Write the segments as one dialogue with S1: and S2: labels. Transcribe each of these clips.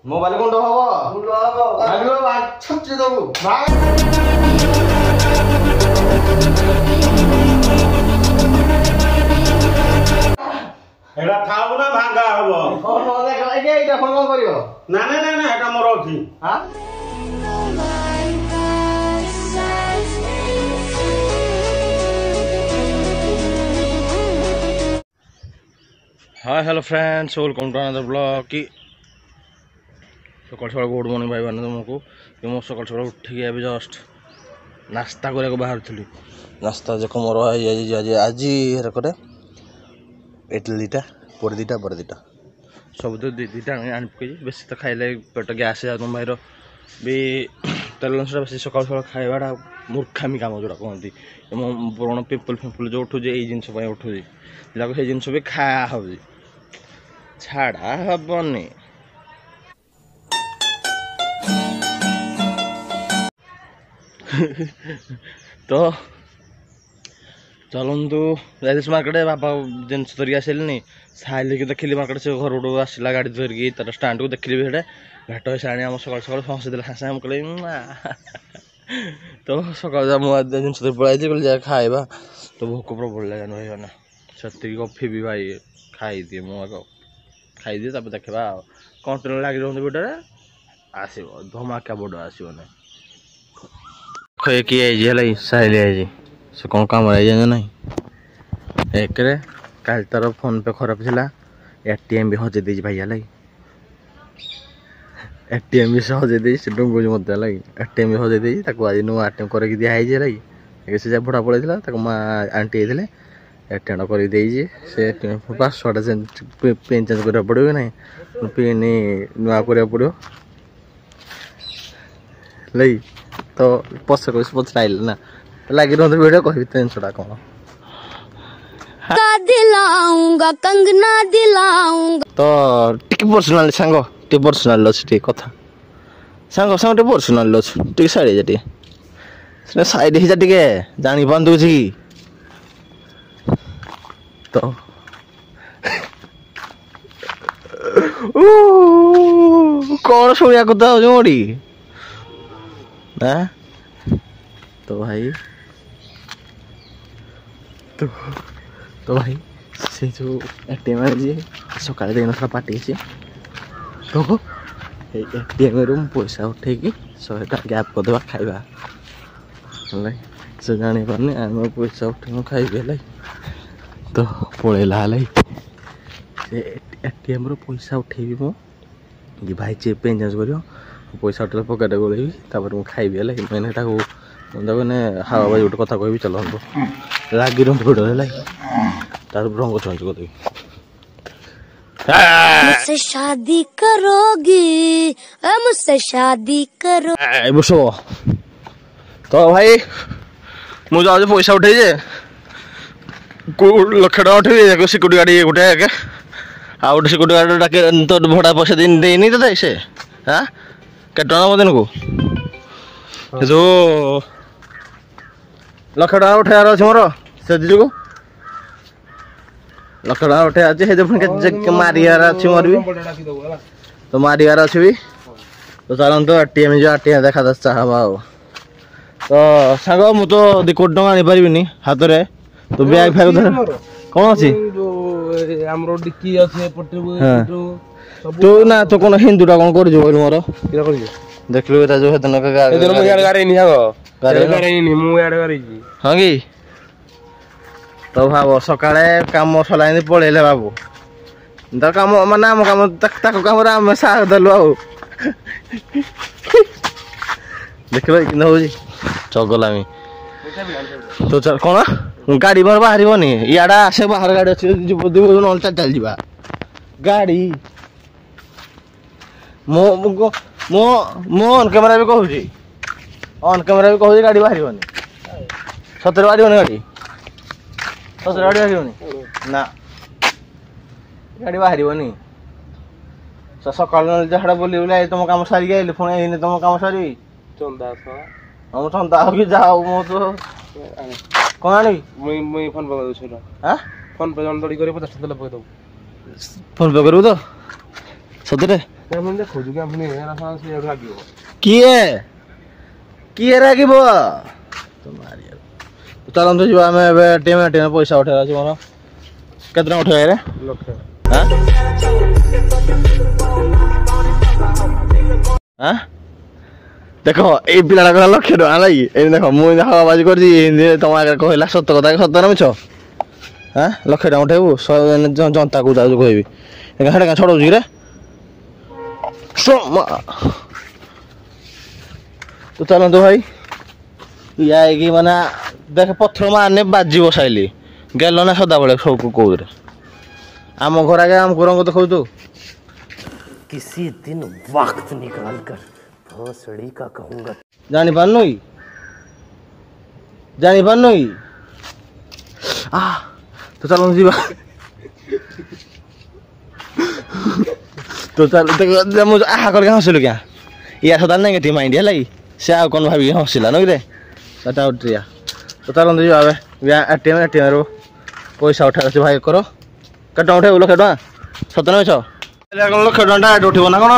S1: Mobile गुंड हबो आगो छच्ची दबु
S2: एडा थाउ ना भांगा हबो
S1: फोन देख लागे एटा फोन कोन करियो
S2: ना ना ना ना एटा मोर अछि
S1: हां hi hello friends welcome to another blog की सकाल सकाल गुड मॉर्निंग भाई बहन तुमको मो सकाल सकाल उठिक अभी जस्ट नास्ता करने बाहर थी नास्ता जो मोर आज हेरकरे इडली दीटा पोड़ दीटा बड़ दीटा सब तो दीटा आनी पकई बेस तो खाइले पेट गैस तुम भाईर भी तेल अनुसार बेस सकाल सकाल खाइबाटा मूर्खामी काम जोड़ा कहती पुराण पिंपल फिंपल जो उठू ये जिनस उठू से जिनस भी खाया हो छाड़ा हबनी तो चलतु जाइस मार्केट बापा जिनस धरिक आसनी साइल की देखिली मार्केट से घर गोट आसला गाड़ी धरिकी तार स्टाण्ड को देखिली भेटे भेट हो सारे आम सकाल सकाल हंसदेला सागे सागे कहली तो सकाल मुझे जिनस धर पलाई कहली खाइबा तो भोक प्रबल लगे ना से कफी भी भाई खाईदिए मुझे खाईदिए तब देखा कंटिन्यू लगी रहा भिडियो आसो धमाका बड़ आसो ना किए साइल आई से कौन कम ना एक कल तार फोन पे खराब थी एटीएम भी हजे दे भाई लगे एटीएम भी से हजे दे डुंगुज मत लगे एटीएम भी हजे दे आज नुआ एटीएम करके दिखाई लगे से भड़ा पड़े माँ आंटी आते एटेंड कर से पासवर्ड पिन चेंज करा पड़ो ना पिन नुआ करा पड़ो लगी तो पस पचर आइल ना लगी रहा वीडियो कह जिनसा कौन दिलाऊंगा कंगना दिलाऊंगा तो टिके पर्सनाल सांग टे पर्सनाल अच्छे कथा सांग सांग टे पर्सनाल अच्छे टे साइड जा टे साइड ही जा टे जानी पातु कि तो कौन शुणिया कथा हो मोड़ी ना तो भाई तो भाई से जो एटीएम जी सकाल दिन पार्टी अच्छे तो एटीएम रु पैसा उठे 100 टा गैप करदे खाइबा से जानी पारनी आम पैसा उठे खाइबे लगे तो पड़ेला से एटीएम रो पैसा उठेबी मो भाई चेप पे चेंज कर पैसा उठे पकेट गोलेबी मुझे खाइबी लगे मैंने मैंने हावा भाई गोटे कथा कह चलते लगी रहा भिडियो लगे तार रंग चेंज कर मुझसे शादी करोगी मुझसे शादी करो बुझ तो भाई मुझे आज पैसा उठे 1 लाख टका उठे सिक्यूरिटी गाड़ी गोटे आ गोटे सिक्यूरिटी गाड़ी डाके तो भड़ा पैसा देनी तो से हाँ के दिन को जो 1 लाख टका उठार अच्छे मोर से जो 1 लाख टका उठे अच्छे मारियार अच्छे मोर भी तो मारियार अच्छे भी तो चलते एटीएम जो एटीएम देखा दस चाहवा तो सांग मु तो 2 कोटी टका आनी पारिनी हाथ में तो बैग फैग धर कौन अच्छी तू ना तो कौन हिंदूटा कौन कर मोर देख लु जो हाँ कि तो भाव सका कम सलाइन पलैले बाबू तो कम माने आम कम कम आम साथ देलु आ देख हो चगलामी तो चल कौन गाड़ी मोर बाहर इाड़ा आसे बाहर गाड़ी अच्छे ना चल जा गाड़ी मो ऑन कैमेरा भी कहूँ ऑन कैमेरा भी कहूँ गाड़ी बाहर सतरे बाहर गाड़ी सतरे गाड़ी बाहर ना गाड़ी बाहर सकाल जहाँ बोली बोले तुम कम सारिक आइली पुणी तुम कम सारी चंदा हम चंदा हो कि जाओ मो तो कौन आनी मुई फोन पे कर हां फोन पे जन दड़ी करे 50 टका पके दो फोन पे करू तो सतरे किए रागिब चलतु जी आम टीम पैसा उठेगा अच्छे मोर के उठे रे देख ये पिला कह 1,00,000 टका लगी देख मुझे हवाबाजी कर तुम आगे कहला सत कथा सत ना मिछ हाँ 1,00,000 टका उठेबू जनता को जाऊँ कहबी क्या छड़ाऊँ कि तो चलतु भाई ये माने देख पत्थर मारने बाजी बसाइली गेल ना सदा बेले सब कौर आम घर आगे आम घर देखो तू
S3: किसी दिन वक्त निकाल कर भोसड़ी का कहूंगा
S1: जानी पानु तो चलो जीवा तो चल मुझे आहा करके हंसिलु क्या या सदा नेगेटिव माइंड है लगी से आ कौन भाभी हंसिला नुक रे सटा उठिया तो चलो जी आवे एटीएम रो पैसा उठा भाई करो केटा उठे 1,00,000 टका सत ना मिछ 1,00,000 टका डायरेक्ट उठिब ना कौन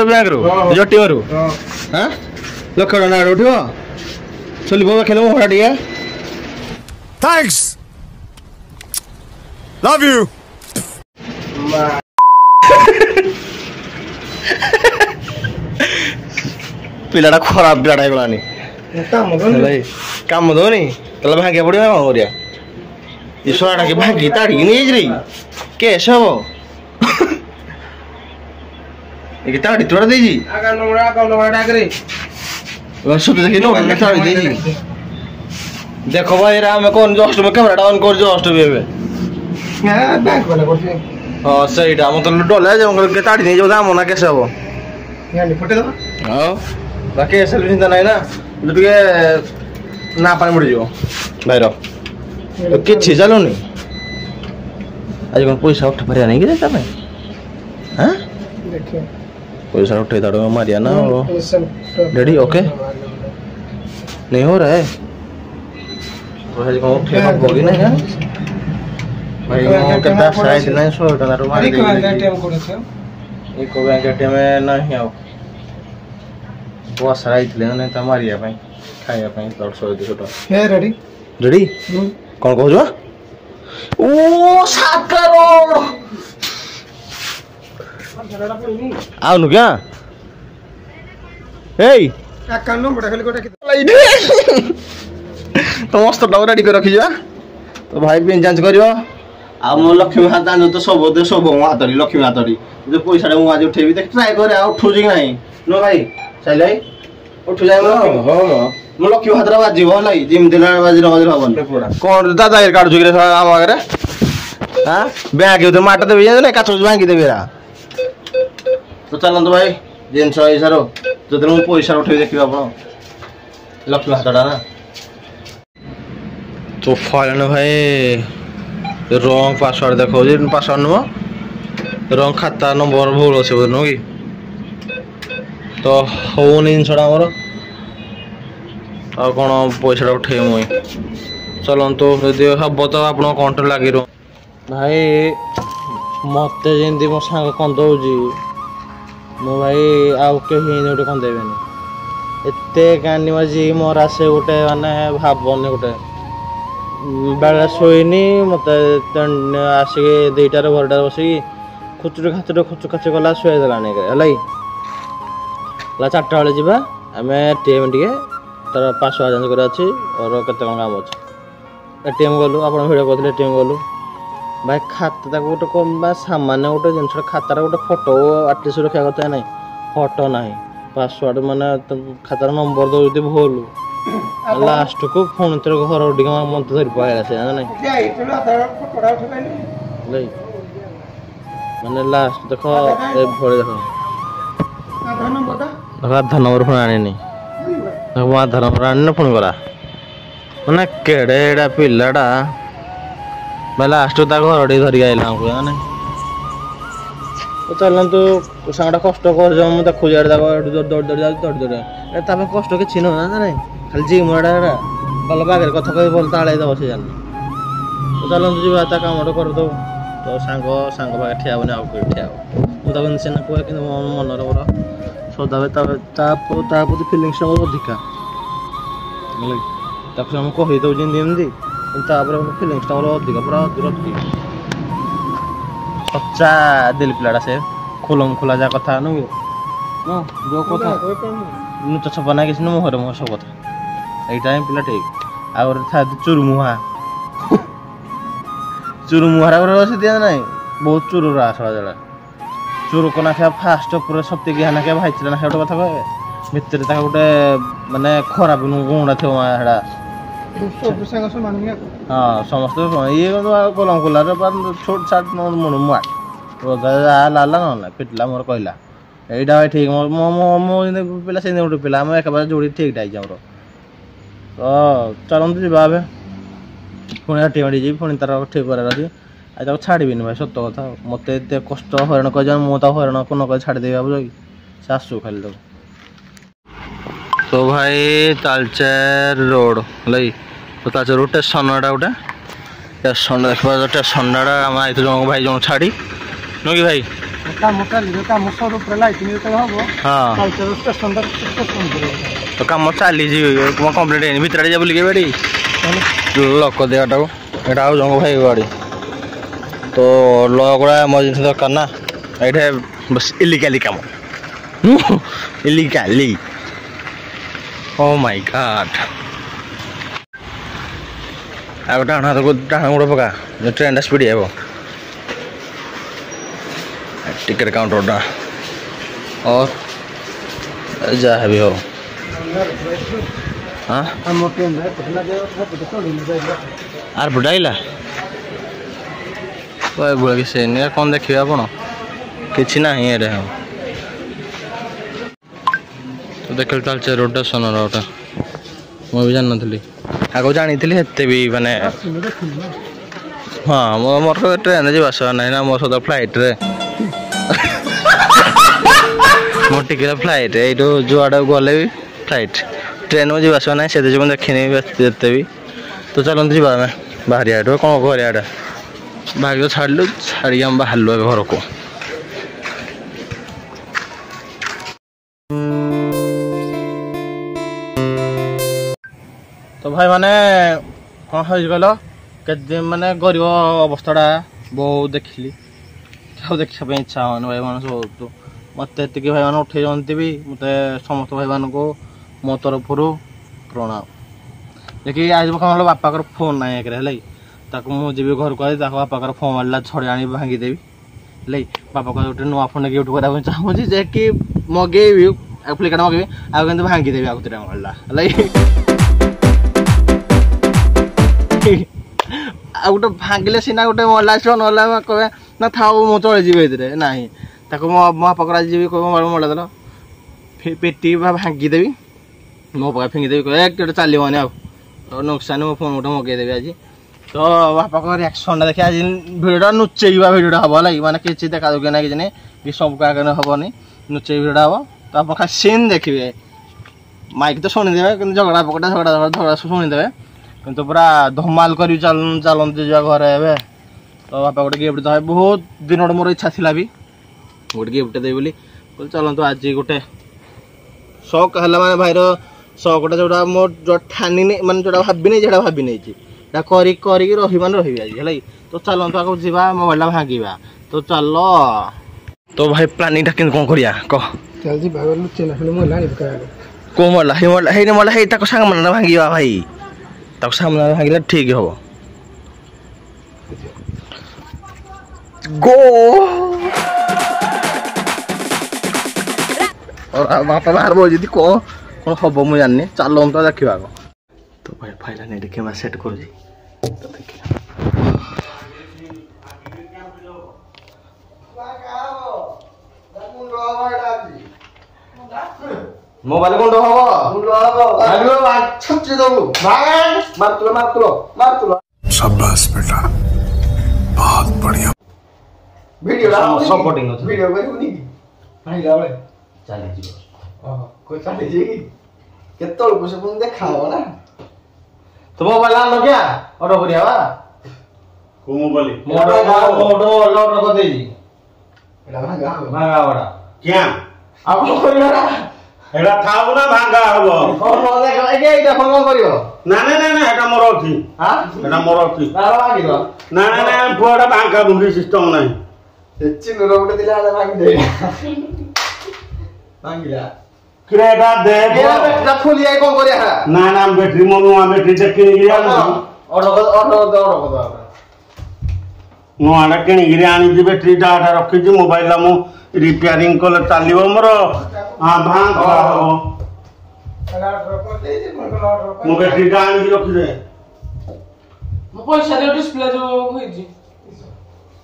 S1: बैंक रू एटीएम रू हाँ 1,00,000 टका डायरेक्ट उठिब चलिए खेल हटा टे
S4: Thanks. Love you.
S1: पिलाटा खराब पिलाटा गलानी काम दौनी तला भाग्या पड़े कौन करिया ये सोराटा की भागी ताड़ी नहीं रही कैश हम ये ताड़ी तोड़ा दे जी सुते देखी नो ताड़ी दे जी देखो भाई राम कौन जस्ट में कैमरा ऑन कर जस्ट भी
S5: बैंक वाला करछे
S1: हां सहीटा हम तो डोले जे के ताड़ी नहीं जाऊ दाम ना कैसे हो
S5: यानी फटे दो
S1: हां बाकी ऐसे चिंता नहीं ना जो टे ना पानी मुड़ी जो भाई रो तो किछि चलो नहीं आज कौन पैसा उठ भरिया नहीं कि तमे हां
S5: देखिए
S1: पैसा उठे दाड़ो मारिया ना रेडी ओके नहीं हो रहा है तो आज कौन उठे होगी ना यार भाई वो कितना साइज नहीं 100 टका रो मार दे
S5: एटीएम कोड है
S1: एक को बैंक एटीएम नहीं आओ वो सराई थले ना त मारिया भाई खाया भाई 100 टका
S5: है रेडी
S1: रेडी कौन कहू जो ओ 7 करोड़ आओ नु क्या ए
S5: अकाउंट नंबर खाली कोटा
S1: तो मस्त डग रेडी कर रखी जा तो भाई पिन जांच करियो आ मो लक्ष्मी हाथ जान तो सब मो हातड़ी लक्ष्मी हातड़ी जो पैसा मु आज उठेबी देख ट्राई करे आ उठू जी नहीं नो भाई चल भाई उठू जाए मो मो लक्ष्मी हातरा बाजी हो लाई जिम दिला बाजी हबन कोन दादा काट जुगे आम आगे हां बैंक तो माट देबे ना काच भांगी देबे रा तो चलन तो भाई जिनस सारो जो मु पैसा उठेबी देखिबा आपण लक्ष्मी हातड़ा ना तो फाइल भाई रंग पासवर्ड देखो जी पासवर्ड नुह रंग खाता नंबर भूल अच्छे नुह कि तो होनी जिनसा आमर आ कौन पैसा उठे मुई चलतु यदि हम तो आप कंट्रोल लगी भाई मत जमी मो सांग कंदौजी मो भाई आउ कहीं गोटे कंदेबे एते कानी बाजी मोर आसे गोटे माने भावनी गोटे बेला शोनी मत आसिक 2टार घरटा बसिक खुचुरी खाचुरी खुचु खाचु गला शुआई देलानी है 4टा बेले जावा आम एटीएम टे तार पासवर्ड जांच कर अच्छी और केते कौन काम अच्छे एटीएम गलु आप भिडियो कहते एटीएम गलु भाई खाता गोटे कम सामान्य गोटे जिन खातार गोटे फोटो आटलिस्ट रखा कथा ना फोटो ना पासवर्ड माने खातार नंबर दे भूल लास्ट को फोन तेरे घर उड़ी मत धरी पाया से माने लास्ट देख ए भले देख आधार नंबर फोन आनी आधार नंबर आनी फोन करा मैंने केड़े एडा पिलाटा मैं लास्ट घर उड़ी धरिक आइला हमको चलतु सांगटा कष्ट कर देखु दौड़ दौड़ कष्ट कि ना खाली जी मुड़ा भल बागे कथा कह भल ताड़े दब से जान चलतु जी काम करदे तो सांग पाखे ठिया आउ ठिया ସଦା ବି ସିନା କୁହେ କିନ୍ତୁ ମୋ ମନରେ ମୋର ସଦା ତା ପ୍ରତି ଫିଲିଙ୍ଗସଟା ମୋର ଅଧିକା ହେଲା କି ତାକୁ ଆମେ କହିଦେଉଛି ଏମିତି କିନ୍ତୁ ତାପରେ ଫିଲିଙ୍ଗସଟା ମୋର ଅଧିକା ପୁରା ଅଧିକ ସଚ୍ଚା ଦିଲ ପିଲାଟା ସେ ଖୋଲା ଯାହା କଥା ନୁହେଁ ଯେଉଁ କଥା ନୁଚ ଛପା ନାହିଁ କିଛି ନୁହେଁ ମୁହଁରେ ମୁହଁ ସବୁ କଥା এইটা ହିଁ ପିଲା ଠିକ୍ ଆଉ ଗୋଟେ ଥାଏ ଚୁରୁମୁହା ଗୋଟେ ଅଛି ଦିଆ ନାହିଁ ବହୁତ ଚୁରୁର ଆସିବା ଜଳା ଚୁରୁକ ନାଖିବା ଫାଷ୍ଟ ଉପରେ ସତିକି ନାଖିବା ଭାଇଚିଲା ନାଖିବା ଗୋଟେ କଥା କହିବେ ଭିତରେ ତାକୁ ଗୋଟେ ମାନେ ଖରାପ ଗୁଣଟା ଥିବ ସେଟା ହଁ ସମସ୍ତେ ଇଏ କଲମ ଖୋଲାରେ ଛୋଟ ଛାଟ ମୁଆଁ ଲାଲା ନହେଲା ପିଟିଲା ମୋର କହିଲା এইটা ଭାଇ ଠିକ୍ ମୋ ଯେମିତି ପିଲା ସେମିତି ଗୋଟେ ପିଲା ଆମେ ଏକେବାରେ ଯୋଡ଼ି ଠିକ୍ଟା ହେଇଛି ଆମର ତ ଚାଲନ୍ତୁ ଯିବା ଏବେ ପୁଣି ହାଟି ମାଟି ଯିବି ପୁଣି ତାର ଠିକ୍ କରିବାର ଅଛି ଆଉ ତାକୁ ଛାଡ଼ିବିନି ଭାଇ ସତ କଥା ମୋତେ ଏତେ କଷ୍ଟ ହଇରାଣ କରିଯାଉ ମୁଁ ତାକୁ ହଇରାଣ ନ କରି ଛାଡ଼ିଦେବି ଭାବୁଛ କି ସେ ଆସୁ ଖାଲି ତାକୁ ତ ଭାଇ ତାଳଚେର ରୋଡ଼ ହେଲା କି ତାଳଚେର ରୋଡ଼ ଷ୍ଟେସନଟା ଗୋଟେ ଷ୍ଟେସନ ଦେଖିବା ଷ୍ଟେସନଟା ଆମେ ଆଇଥିଲୁ ଜଣକୁ ଭାଇ ଜଣକୁ ଛାଡ଼ି ନୁହେଁ କି ଭାଇ ତ କାମ ଚାଲିଛି କମ୍ପ୍ଲିଟ୍ ହେଇନି ଭିତରେ ଯିବା ବୁଲିକି ବାଡ଼ି ଲକ ଦେବାଟାକୁ ଏଇଟା ଆଉ ଜଣଙ୍କ ଭାଇ ଗାଡ଼ି ତ ଲକ୍ ଗୁଡ଼ା ଏମର୍ଜେନ୍ସି ଦରକାର ନା ଏଇଟା ବସ୍ ଇଲିଗାଲି କାମ ଇଲିଗାଲି ଓ ମାଇ ଗଡ୍ ଆଉ ଡାହାଣ ଗୋଡ଼ ପକା ଟ୍ରେନଟା ସ୍ପିଡ଼ ହେବ टिकट काउंटरटा और जहाँ भी हो हाँ आर बुढ़ाइला बुढ़ा कि कौन देखिए आप कि ना ये हम तो देख तालचेर रोड सोनार गोटे मुझे भी जान नी आगे जानी एते भी माने हाँ मोर ट्रेन जी आसवा ना ना मोर सदा फ्लाइट रे मोर टिके फ्लाइट यू जुआड़ गले भी फ्लाइट ट्रेन में जी आसवा ना से देखनी एते भी तो चलते जा बाहर कौन घर आड़े बाहर छाड़लु छाड़ी आम बाहरलु घर को तो भाई माने कौन हो गल के माने गरीब अवस्था बहुत देखिली देखा इच्छा हो भाई मान सब मत भाई मैंने उठे जाती भी मत समस्त भाई मान को मो तरफ प्रणाम देखिए आज कौन बापा फोन ना एक मुझे घर को बापा फोन मारा छड़ी आनी भांगीदेवी है बापा को गोटे नुआ फोन गिफ्ट कराया चाहूँगी जे कि मगेबी फ्लिपकार्ट मगेबी आगे भांगीदेवी आगुरी मारा गोटे भांगिले सीना गोटे मला ना कहे ना था मु चली ना मो बापा आज जी मला देल पेटी भांगीदेवी मो पाखे फिंगीदेवी कहे गोटे चलवानी नुकसान मो फोन गोटे मगेदेवी आज तो बापा को रिएक्शन देखिए आज भिडियो नुचेवा भिडियो हम लगे मैंने किसी देखा दुखी ना कि सब आगे हेनी नुचे भिडियो हम तो आप खाली सीन देखिए माइक तो शुणीदे कि झगड़ा पकड़ा झगड़ा शुणीदे किंतु पूरा धमाल कर चलते जा घर ए तो बापा गोटे गिफ्ट तो बहुत दिन मोर इच्छा थी भी गोटे गिफ्ट दे बोली चलतु आज गोटे शौक है माने भाईर शौकटा जो मोर जो ठानी माने जो भाभी नहीं जो भाभी नहीं रही आज है तो चलतु आगे जा मोबाइल भांगा तो चल तो भाई प्लानिंग कौन करिया कह कौ मरला मरला सांग मन भांगा भाई तक सामने भांगे ठीक हम गो और बापा बाहर बोल कौन कौन हम मुझे जानी चल तो देखा तो भाई फाइल नहीं देखिए मैं सेट कर मोबाइल गुंड
S4: शाबाश बेटा बहुत बढ़िया
S5: वीडियो
S1: सपोर्टिंग
S5: वीडियो करबनी भाई गावले
S1: चली जी
S5: कोई चली जी केतल को से पुन देखाओ ना
S1: तो मोबाइल आन क्या ऑर्डर करिया बा
S2: को मोबाइल
S1: मोटो ऑर्डर कर दे जी
S5: ଏଟା ଭାଙ୍ଗା ହବ
S1: ଭାଙ୍ଗା ବଡ଼ା
S2: क्या
S5: ଆଉ କଣ କରିବ ନା
S2: एटा थाउ ना भांगा हबो
S5: କଣ ନ ଦେଖ ଏଇଟା କଣ କରିବ
S2: ना ना ना ना एटा मोर अछि
S5: ହାଁ
S2: एटा मोर अछि
S5: ତାର ଭାଙ୍ଗିବ
S2: ना ना ना पुआडा भांगा भुंगी सिस्टम नाही
S5: ଚିନୁର ଗୋଟେ ଥିଲା ହେଲେ ଭାଙ୍ଗି ଦେଇ ଭାଙ୍ଗିଲା
S2: किरे एटा दे
S5: ଏଟା ଫୁଲି ଯାଇ କଣ କରିବା ହେଲା
S2: ना ना बैटरी मो नुआ बैटरी देखि गिरा
S5: ଅର୍ଡର
S2: नुआ डा किनि गिरा आनी जी बैटरी डाटा रखि जी मोबाइल ला मु रिपेयरिंग कले चालिबो मोर हां भांगा हबो मु बैटरी डा आनी जी रखि दे
S6: ମୋ ପଇସା ଦେଉ ଡିସପ୍ଲେ ଯୋଉ ହେଇଛି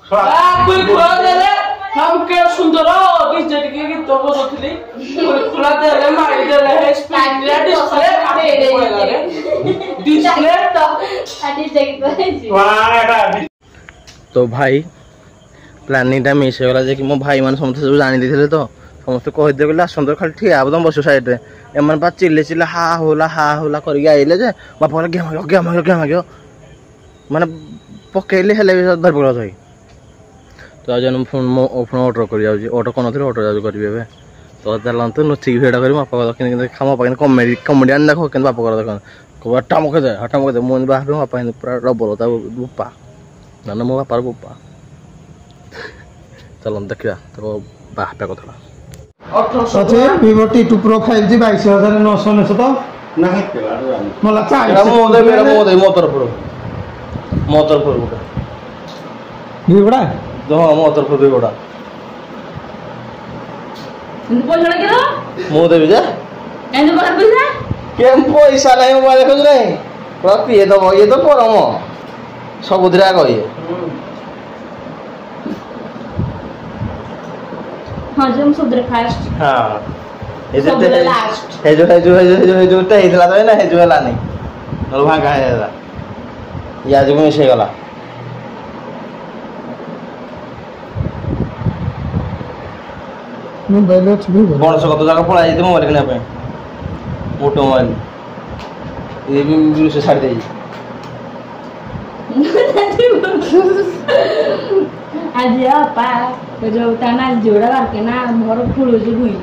S2: सा
S6: ପୁଣି ଖୋଲା ଦେଲେ हम के सुंदर डीजे ଟିକେ ଗୀତ ବଜଉଥିଲି ପୁଣି ଖୋଲା ଦେଲେ ମାରି ଦେଲେ ହେ ସ୍ପିଡ ଡିସପ୍ଲେ डिस्प्ले तो
S2: वाह एटा
S1: तो भाई प्लानिंग मिस होगा जे कि मो भाई मैंने समस्त सब जानी थे तो समस्त कहीदे बोले आसत खाली ठिया हे तुम बस सैड्रे एम चिल्ले चिल्ले हा होला करके आइले जे बापा बोले क्या मांग माने पकड़े हेल्ले भी धर पकड़ भाई तो आज फोन ऑर्डर कर ऑर्डर कर ऑर्डर जाऊँ करी तो चलते नुचिक भिड़ा कर बापा खामा पाखे कमेडियान देख कि बापा कर देख हटा मुखे दे मुझे बाहर बापा पूरा डबल था बोपा ना मो बापार बोपा चल देखा तो बापा कथा
S7: अच्छे Vivo T2 Pro 5G 22,999
S2: नहीं केला
S7: मला
S1: मो तरफ गोटे
S7: Vivo
S1: हाँ मो तरफ भी गोटा मो देवी जे केम पैसा नहीं मोबाइल खोज नहीं पूरा पीए दब ये तो परम सबुद्रे आग ये
S8: हाँ जो सुधरे फास्ट
S1: हाँ ये जो
S8: सबुद्रे लास्ट
S1: हे जो हेला तो ना हे जो हेला नहीं नल भांगा हेला या जो मिस गला
S7: मोबाइल अच्छे Vivo
S1: गणेश कत जगह पड़ा जाते मोबाइल किना मोटो मोबाइल ये भी से छाड़ दे
S8: आज अपा जो ताना जोड़ा करके ना मोर फुल जो हुई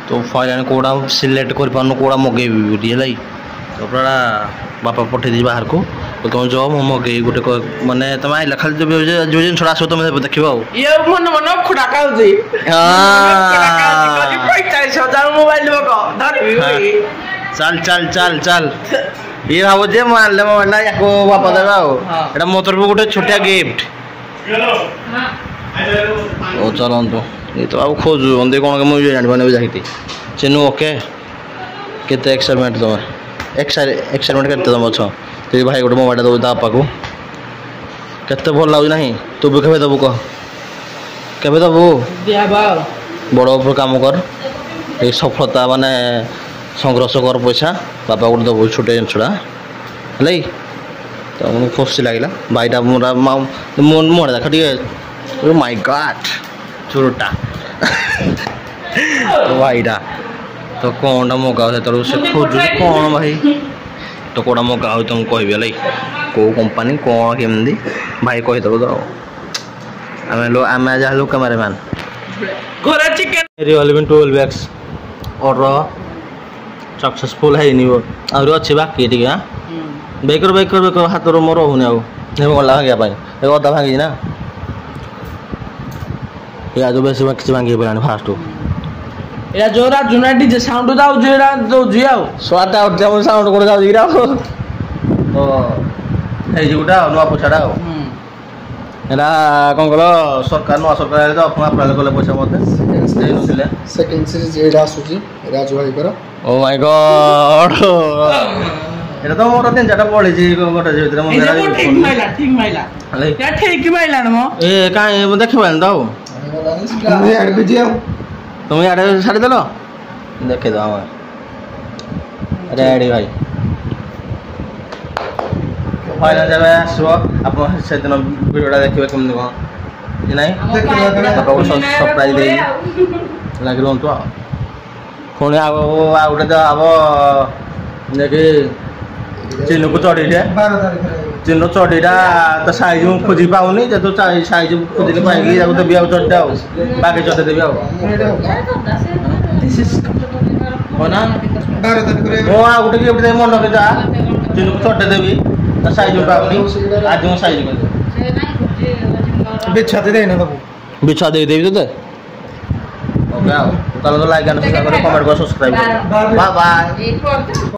S1: तो फाइल कोड़ा सिलेक्ट कर पानो कोड़ा मगेबी दिलाई तो पूरा बापा पठे दी बाहर को तो तुम जो मगे गोटे माने तुम आइला खाली जो जिन छोड़ा आसो तुम देखिबो
S6: ये मन मन खुड़ा काउजी 45,000 मोबाइल मको धरबी
S1: चल चल चल चल ये भाव जे मारले मोबाइल याको बापा देबा एटा मो तरफ गोटे छोटिया गिफ्ट ओ चलंतो ये तो अब खोजु अंदे कोन के मुझे जानि बने जाहिती चेनु ओके केते एक्सपेरिमेंट तुम एक्सपेरिमेंट करते तुम छ तो भाई गोटे मोबाइल दबो दापा को केते भल लागु नहीं तू भी केबे दबो कह केबे दबो
S6: दिया बा
S1: बड़ ऊपर काम कर ये सफलता माने संघर्ष कर पैसा बापा गोटे दबो छोटे छुड़ा हलै तो मुझे खुशी लगे भाईटा मोरा मोड़ देख टे ओ माय गॉड चोरटा भाईटा तो कौन मगा से से खोजु कौन भाई तो कौन मगा हो तुम कह कौ कंपानी कौन केमती भाई कहीदेव तो आम जा कैमेरामैन
S6: घोड़ा chicken
S1: Realme 12X order successful है आहुरी अच्छी बाकी टे हाँ बेकर हाथ मोर रोनी गला भांगा अदा भांगी ना या जो बेस किसी भांगी पानी फास्ट
S6: या जो राजुना डीजे साउंड जाऊ जेरा दो जियाओ
S1: स्वाटा उठ जा साउंड कोड जाऊ गिरा ओ ए जोटा नुआ पोछाडा एला कोन कलो सरकार नुआ सरकार आले तो अपना अप्लाई कले पैसा मते दे नथिले
S7: सेकंड सीरीज एडा आसुची राजू भाई पर
S1: ओ माय गॉड एटा तो मोर तीन चारटा पड़ी जी गोटे भीतर
S6: ठीक माइला या ठीक माइला न मो
S1: ए काई देखिबा न दाऊ
S7: मैं ऐड भी जियो
S1: तुम यार छाड़ी देलो देखे दो हम रेडी भाई फाइनल जब आसो आप से दिन वीडियोटा देखिबे केमन कोन कि नहीं बापा को सरप्राइज दे लागि रहंतो पुणी आउटे तो आब देखि चिन्ह को चढ़ी
S7: 12 तारीख
S1: ଚିହ୍ନ ଚଢିଟା ତା ସାଇଜ ମୁଁ ଖୋଜି ପାଉନି ଯେହେତୁ ସାଇଜ ଖୋଜିଲେ ପାଇକି ତାକୁ ଦେବି ଆଉ ଚଢିଟା ଆଉ ବାକି ଚଢେଇ ଦେବି ଆଉ ହଁ ନା ମୁଁ ଆଉ ଗୋଟେ ଗିଫ୍ଟ ଦେବି ମନକେ ଯା ଚିହ୍ନକୁ ଚଢେଇ ଦେବି ତା ସାଇଜ ମୁଁ ପାଉନି ଆଜି ମୁଁ ସାଇଜ କରିଦେବି
S7: ବିଛା ଦେଇନା ତାକୁ
S1: ବିଛା ଦେଇଦେବି ତତେ ଓକେ ଆଉ ତାହେଲେ ଲାଇକ୍ ଆଣ୍ଡ କମେଣ୍ଟ କର ସବସ୍କ୍ରାଇବ କର ବାଏ ବାଏ